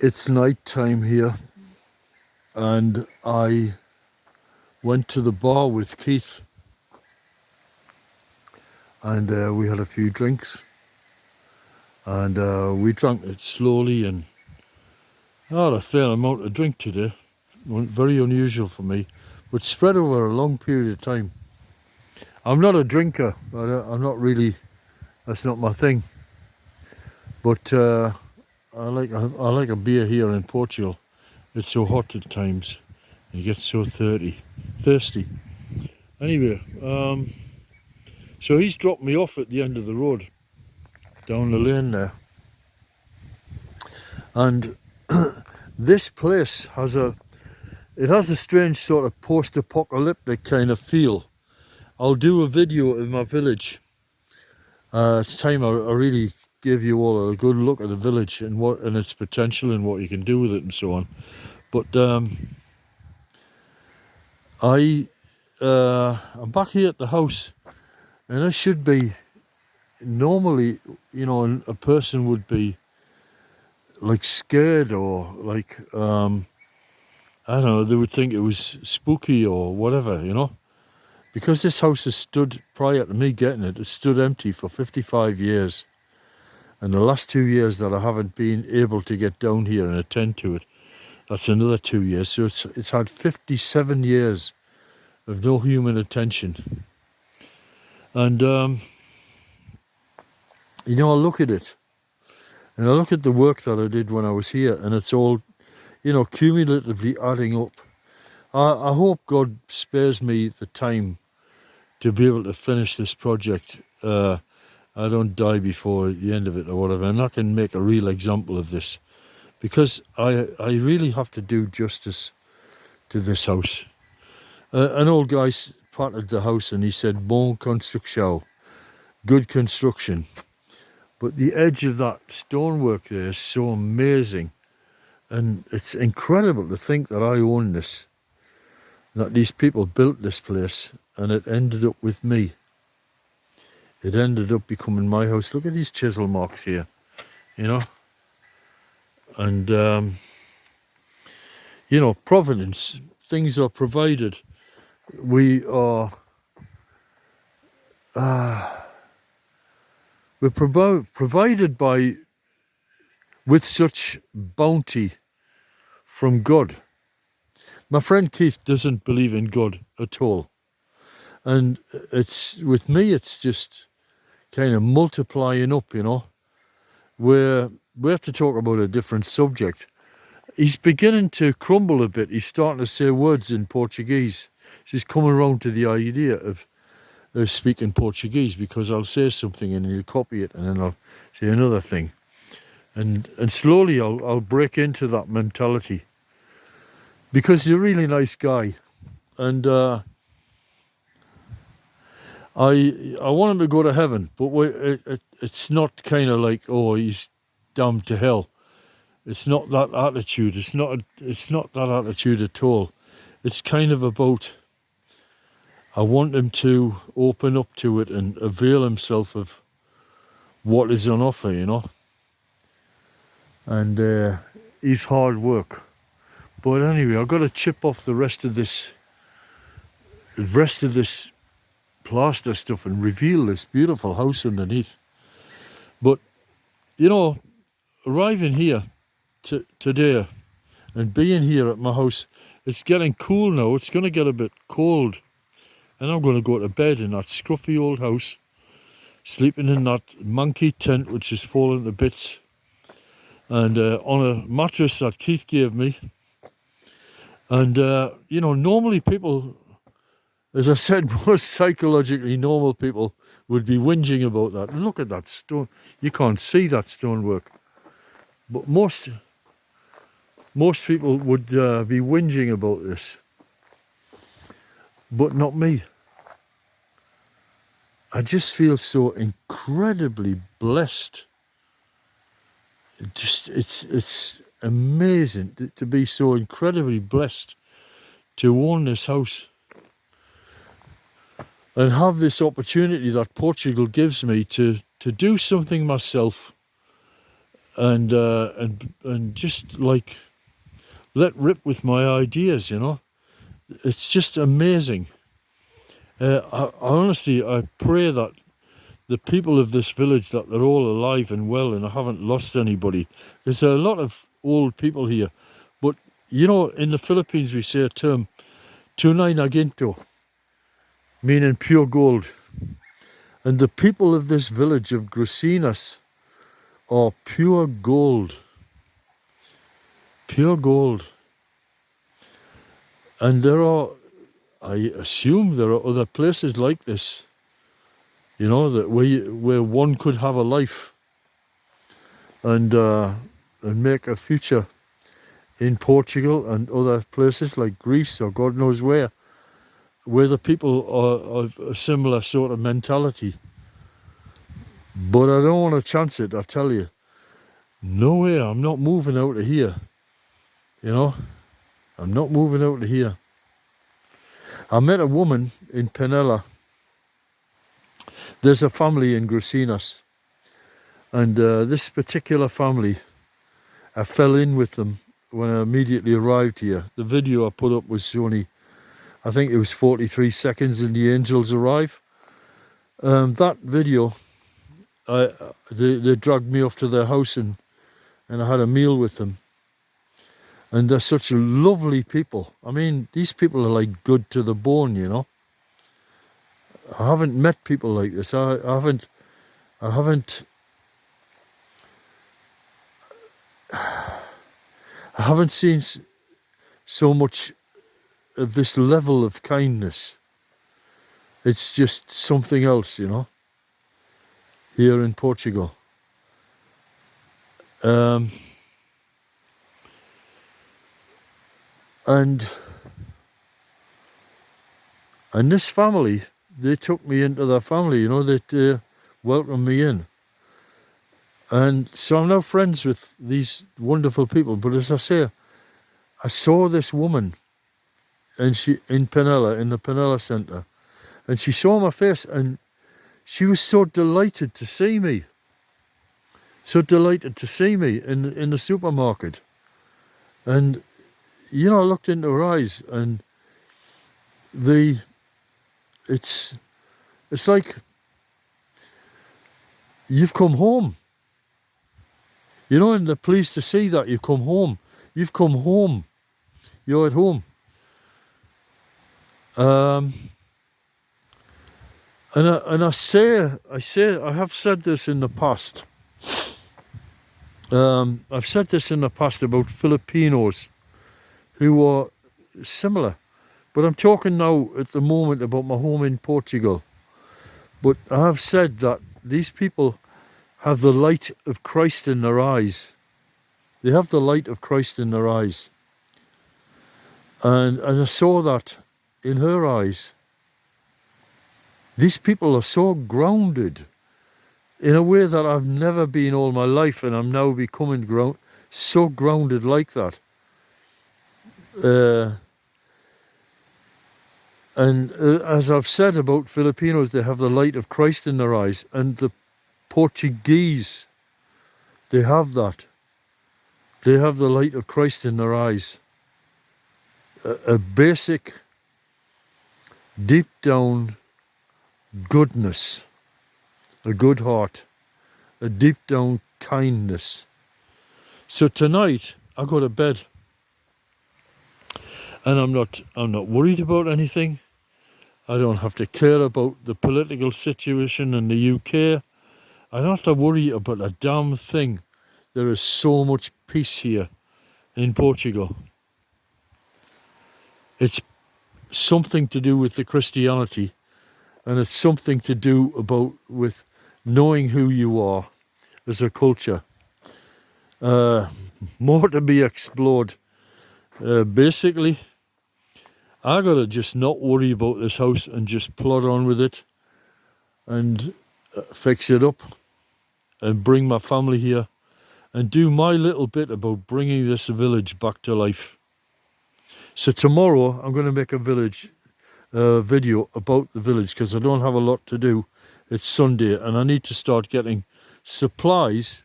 It's night time here, and I went to the bar with Keith, and we had a few drinks, and we drank it slowly, and I had a fair amount of drink today. Very unusual for me, but spread over a long period of time. I'm not a drinker. I'm not really. That's not my thing. But I like a beer here in Portugal. It's so hot at times. You get so thirsty. Anyway, so he's dropped me off at the end of the road, down the lane there. And this place has a strange sort of post-apocalyptic kind of feel. I'll do a video of my village. It's time I really give you all a good look at the village and its potential and what you can do with it and so on. But I'm back here at the house, and I should be normally, a person would be like scared or like I don't know, they would think it was spooky or whatever, because this house has stood, prior to me getting it, it's stood empty for 55 years. And the last 2 years that I haven't been able to get down here and attend to it, that's another 2 years. So it's had 57 years of no human attention. And, I look at it, and I look at the work that I did when I was here, and it's all, cumulatively adding up. I hope God spares me the time to be able to finish this project. I don't die before the end of it or whatever, and I can make a real example of this, because I really have to do justice to this house. An old guy patted the house and he said, "Bon construction," good construction. But the edge of that stonework there is so amazing, and it's incredible to think that I own this, that these people built this place, and it ended up with me. It ended up becoming my house. Look at these chisel marks here, and providence, things are provided. We are we're provided by, with such bounty from God. My friend Keith doesn't believe in God at all, and it's, with me, it's just kind of multiplying up, where we have to talk about a different subject. He's beginning to crumble a bit. He's starting to say words in Portuguese. She's coming around to the idea of speaking Portuguese, because I'll say something and he'll copy it, and then I'll say another thing, and slowly I'll break into that mentality, because he's a really nice guy, and I want him to go to heaven, but it's not kind of like, oh, he's damned to hell. It's not that attitude. It's not that attitude at all. It's kind of about, I want him to open up to it and avail himself of what is on offer, And he's hard work. But anyway, I've got to chip off the rest of this plaster stuff and reveal this beautiful house underneath. But arriving here today and being here at my house, it's getting cool now. It's going to get a bit cold, and I'm going to go to bed in that scruffy old house, sleeping in that monkey tent which has fallen to bits, and on a mattress that Keith gave me. And normally people, as I said, most psychologically normal people would be whinging about that. Look at that stone. You can't see that stonework. But most people would be whinging about this. But not me. I just feel so incredibly blessed. It's amazing to be so incredibly blessed to own this house and have this opportunity that Portugal gives me to do something myself, and just like let rip with my ideas, you know. It's just amazing. I honestly, I pray that the people of this village, that they're all alive and well and I haven't lost anybody. There's a lot of old people here. But, you know, in the Philippines we say a term, tunay na ginto, meaning pure gold. And the people of this village of Grusinas are pure gold. Pure gold. And there are, I assume there are other places like this, you know, that where one could have a life and make a future in Portugal and other places like Greece or God knows where the people are of a similar sort of mentality. But I don't want to chance it, I tell you. No way, I'm not moving out of here. You know, I'm not moving out of here. I met a woman in Penella. There's a family in Grusinas. And this particular family, I fell in with them when I immediately arrived here. The video I put up was only, I think it was 43 seconds and the angels arrive. That video, they dragged me off to their house and I had a meal with them. And they're such lovely people. I mean, these people are like good to the bone, you know. I haven't met people like this. I haven't seen so much of this level of kindness. It's just something else, you know, here in Portugal. And this family, they took me into their family, you know, they welcomed me in. And so I'm now friends with these wonderful people. But as I say, I saw this woman and she in Penella, in the Penella Centre, and she saw my face and she was so delighted to see me. So delighted to see me in the supermarket. And, you know, I looked into her eyes and it's like you've come home. You know, and they're pleased to see that you've come home. You've come home. You're at home. And I have said this in the past. I've said this in the past about Filipinos who are similar. But I'm talking now at the moment about my home in Portugal. But I have said that these people have the light of Christ in their eyes. They have the light of Christ in their eyes. And I saw that in her eyes. These people are so grounded in a way that I've never been all my life, and I'm now becoming so grounded like that. As I've said about Filipinos, they have the light of Christ in their eyes, and the Portuguese, they have that. They have the light of Christ in their eyes. A basic, deep down goodness, a good heart, a deep down kindness. So tonight I go to bed and I'm not worried about anything. I don't have to care about the political situation in the UK. I don't have to worry about a damn thing. There is so much peace here in Portugal. It's something to do with the Christianity, and it's something to do with knowing who you are as a culture. More to be explored. Basically, I gotta just not worry about this house and just plod on with it and fix it up and bring my family here and do my little bit about bringing this village back to life. So tomorrow I'm going to make a video about the village because I don't have a lot to do. It's Sunday and I need to start getting supplies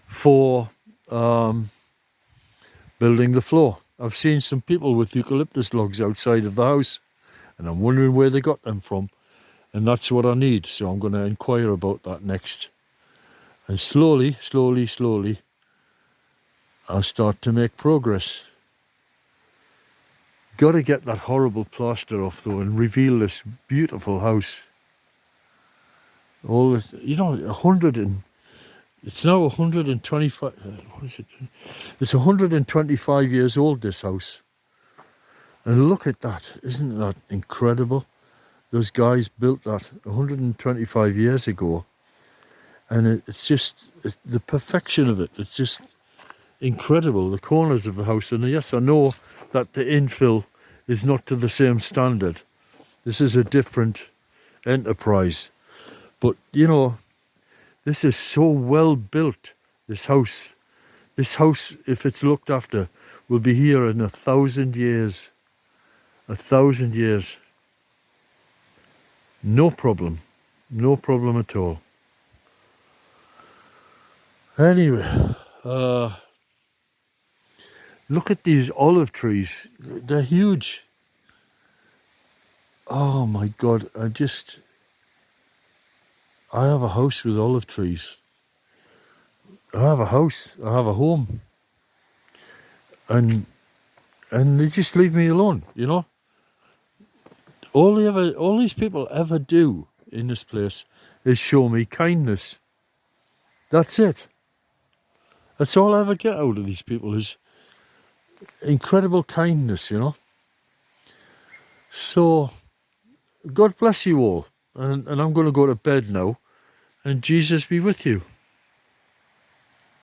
for building the floor. I've seen some people with eucalyptus logs outside of the house, and I'm wondering where they got them from. And that's what I need, so I'm going to inquire about that next. And slowly, I'll start to make progress. Got to get that horrible plaster off though and reveal this beautiful house. All this, you know, it's now 125. What is it? It's 125 years old, this house. And look at that! Isn't that incredible? Those guys built that 125 years ago, and it's just the perfection of it. It's just incredible. The corners of the house, and yes, I know that the infill is not to the same standard. This is a different enterprise, but you know, this is so well built. This house, if it's looked after, will be here in 1,000 years. 1,000 years. No problem at all. Anyway, look at these olive trees. They're huge. Oh my God, I have a house with olive trees. I have a house, I have a home. And they just leave me alone, you know? All these people ever do in this place is show me kindness. That's it. That's all I ever get out of these people is incredible kindness, you know? So, God bless you all. And I'm going to go to bed now. And Jesus be with you.